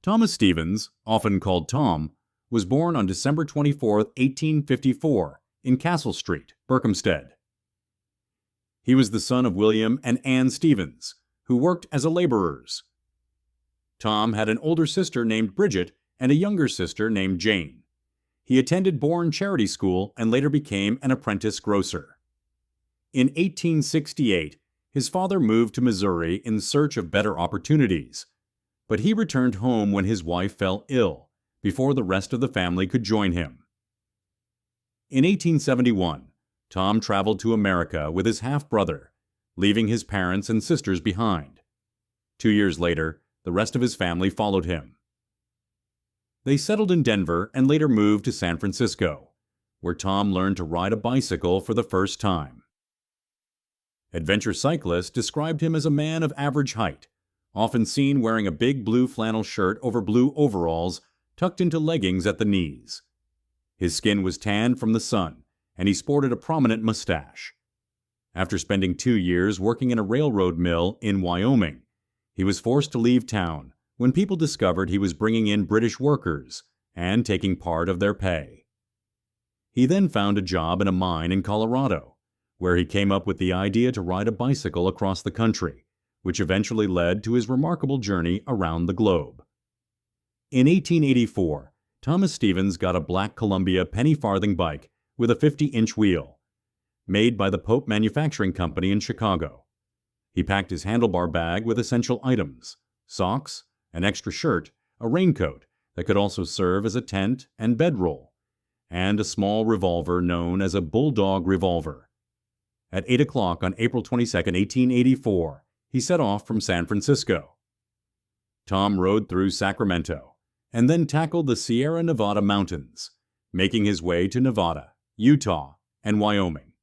Thomas Stevens, often called Tom, was born on December 24, 1854, in Castle Street, Berkhamsted. He was the son of William and Anne Stevens, who worked as laborers. Tom had an older sister named Bridget and a younger sister named Jane. He attended Bourne Charity School and later became an apprentice grocer. In 1868, his father moved to Missouri in search of better opportunities, but he returned home when his wife fell ill, before the rest of the family could join him. In 1871, Tom traveled to America with his half-brother, leaving his parents and sisters behind. 2 years later, the rest of his family followed him. They settled in Denver and later moved to San Francisco, where Tom learned to ride a bicycle for the first time. Adventure cyclists described him as a man of average height, often seen wearing a big blue flannel shirt over blue overalls tucked into leggings at the knees. His skin was tanned from the sun, and he sported a prominent mustache. After spending 2 years working in a railroad mill in Wyoming, he was forced to leave town when people discovered he was bringing in British workers and taking part of their pay. He then found a job in a mine in Colorado, where he came up with the idea to ride a bicycle across the country, which eventually led to his remarkable journey around the globe. In 1884, Thomas Stevens got a black Columbia penny farthing bike with a 50-inch wheel, made by the Pope Manufacturing Company in Chicago. He packed his handlebar bag with essential items: socks, an extra shirt, a raincoat that could also serve as a tent and bedroll, and a small revolver known as a bulldog revolver. At 8 o'clock on April 22, 1884, he set off from San Francisco. Tom rode through Sacramento and then tackled the Sierra Nevada mountains, making his way to Nevada, Utah, and Wyoming.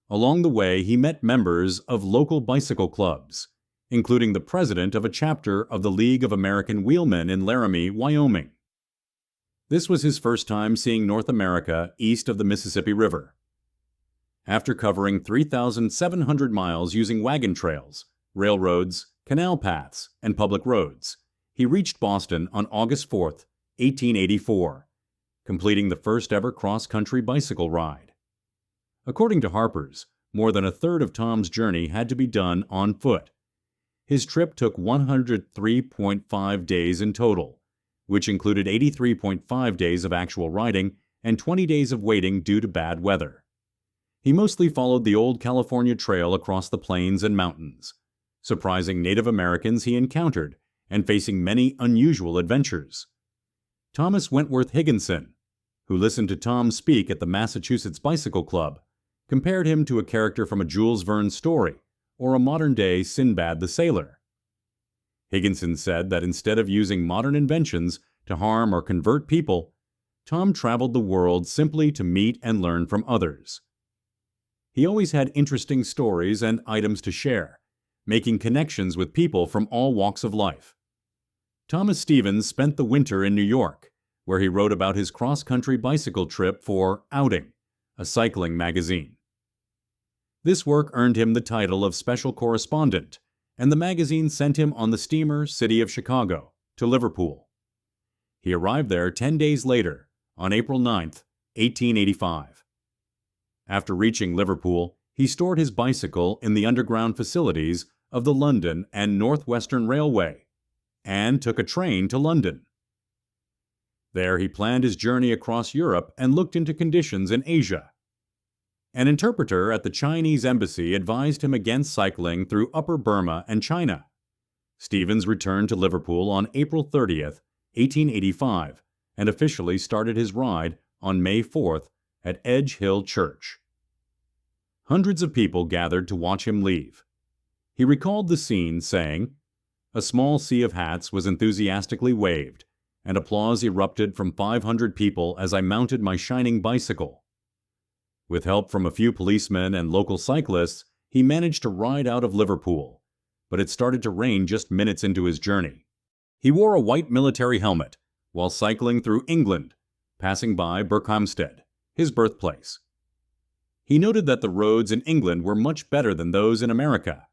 Along the way, he met members of local bicycle clubs, including the president of a chapter of the League of American Wheelmen in Laramie, Wyoming. This was his first time seeing North America east of the Mississippi River. After covering 3,700 miles using wagon trails, railroads, canal paths, and public roads, he reached Boston on August 4, 1884, completing the first ever cross-country bicycle ride. According to Harper's, more than a third of Tom's journey had to be done on foot. His trip took 103.5 days in total, which included 83.5 days of actual riding and 20 days of waiting due to bad weather. He mostly followed the old California Trail across the plains and mountains, surprising Native Americans he encountered and facing many unusual adventures. Thomas Wentworth Higginson, who listened to Tom speak at the Massachusetts Bicycle Club, compared him to a character from a Jules Verne story or a modern-day Sinbad the Sailor. Higginson said that instead of using modern inventions to harm or convert people, Tom traveled the world simply to meet and learn from others. He always had interesting stories and items to share, making connections with people from all walks of life. Thomas Stevens spent the winter in New York, where he wrote about his cross-country bicycle trip for Outing, a cycling magazine. This work earned him the title of special correspondent, and the magazine sent him on the steamer City of Chicago to Liverpool. He arrived there 10 days later, on April 9, 1885. After reaching Liverpool, he stored his bicycle in the underground facilities of the London and North Western Railway and took a train to London. There he planned his journey across Europe and looked into conditions in Asia. An interpreter at the Chinese embassy advised him against cycling through Upper Burma and China. Stevens returned to Liverpool on April 30, 1885, and officially started his ride on May 4th at Edge Hill Church. Hundreds of people gathered to watch him leave. He recalled the scene, saying, "A small sea of hats was enthusiastically waved, and applause erupted from 500 people as I mounted my shining bicycle." With help from a few policemen and local cyclists, he managed to ride out of Liverpool, but it started to rain just minutes into his journey. He wore a white military helmet while cycling through England, passing by Berkhamsted, his birthplace. He noted that the roads in England were much better than those in America.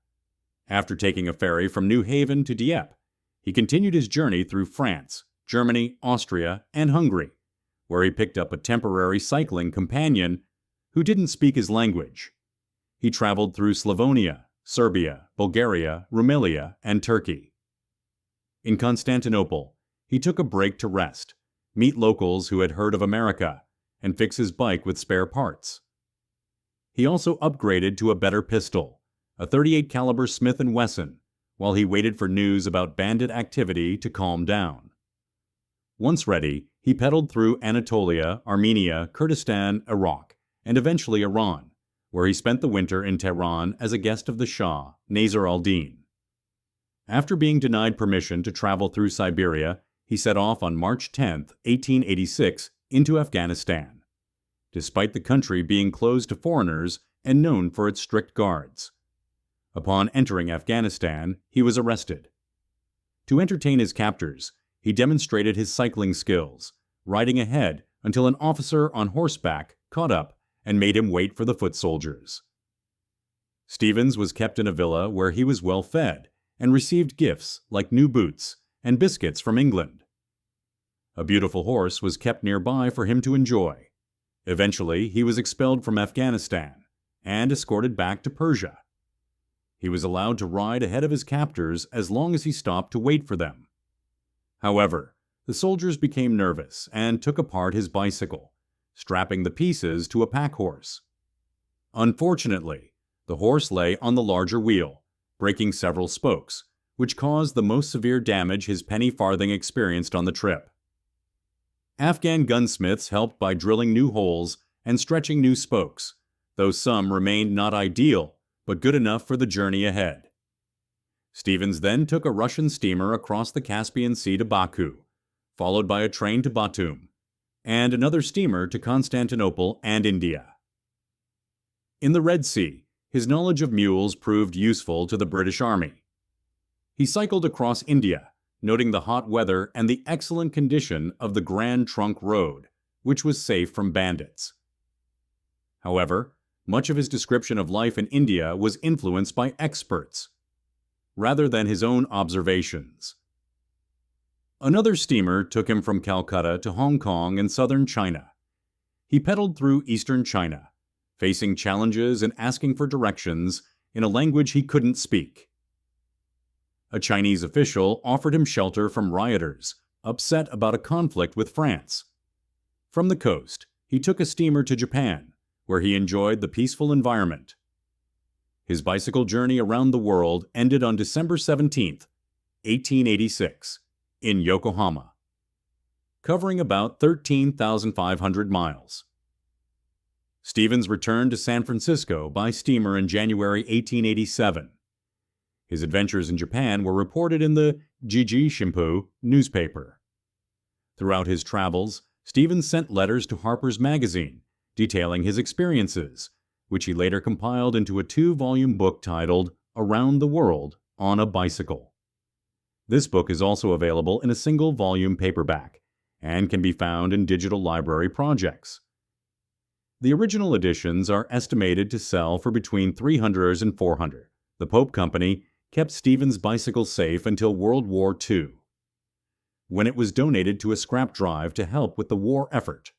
After taking a ferry from New Haven to Dieppe, He continued his journey through France, Germany, Austria, and Hungary, where he picked up a temporary cycling companion who didn't speak his language. He traveled through Slavonia, Serbia, Bulgaria, Romania, and Turkey. In Constantinople, he took a break to rest, meet locals who had heard of America, and fix his bike with spare parts. He also upgraded to a better pistol, a .38 caliber Smith & Wesson, while he waited for news about bandit activity to calm down. Once ready, he pedaled through Anatolia, Armenia, Kurdistan, Iraq, and eventually Iran, where he spent the winter in Tehran as a guest of the Shah, Nasir al-Din. After being denied permission to travel through Siberia, he set off on March 10, 1886, into Afghanistan, despite the country being closed to foreigners and known for its strict guards. Upon entering Afghanistan, he was arrested. To entertain his captors, he demonstrated his cycling skills, riding ahead until an officer on horseback caught up and made him wait for the foot soldiers. Stevens was kept in a villa where he was well fed and received gifts like new boots and biscuits from England. A beautiful horse was kept nearby for him to enjoy. Eventually, he was expelled from Afghanistan and escorted back to Persia. He was allowed to ride ahead of his captors as long as he stopped to wait for them. However, the soldiers became nervous and took apart his bicycle, strapping the pieces to a pack horse. Unfortunately, the horse lay on the larger wheel, breaking several spokes, which caused the most severe damage his penny farthing experienced on the trip. Afghan gunsmiths helped by drilling new holes and stretching new spokes, though some remained not ideal, but good enough for the journey ahead. Stevens then took a Russian steamer across the Caspian Sea to Baku, followed by a train to Batum, and another steamer to Constantinople and India. In the Red Sea, his knowledge of mules proved useful to the British Army. He cycled across India, noting the hot weather and the excellent condition of the Grand Trunk Road, which was safe from bandits. However, much of his description of life in India was influenced by experts, rather than his own observations. Another steamer took him from Calcutta to Hong Kong in southern China. He pedaled through eastern China, facing challenges and asking for directions in a language he couldn't speak. A Chinese official offered him shelter from rioters, upset about a conflict with France. From the coast, he took a steamer to Japan, where he enjoyed the peaceful environment. His bicycle journey around the world ended on December 17, 1886, in Yokohama, covering about 13,500 miles. Stevens returned to San Francisco by steamer in January 1887. His adventures in Japan were reported in the Jiji Shimpu newspaper. Throughout his travels, Stevens sent letters to Harper's Magazine detailing his experiences, which he later compiled into a 2-volume book titled Around the World on a Bicycle. This book is also available in a single-volume paperback and can be found in digital library projects. The original editions are estimated to sell for between $300 and $400. The Pope Company kept Stevens' bicycle safe until World War II, when it was donated to a scrap drive to help with the war effort.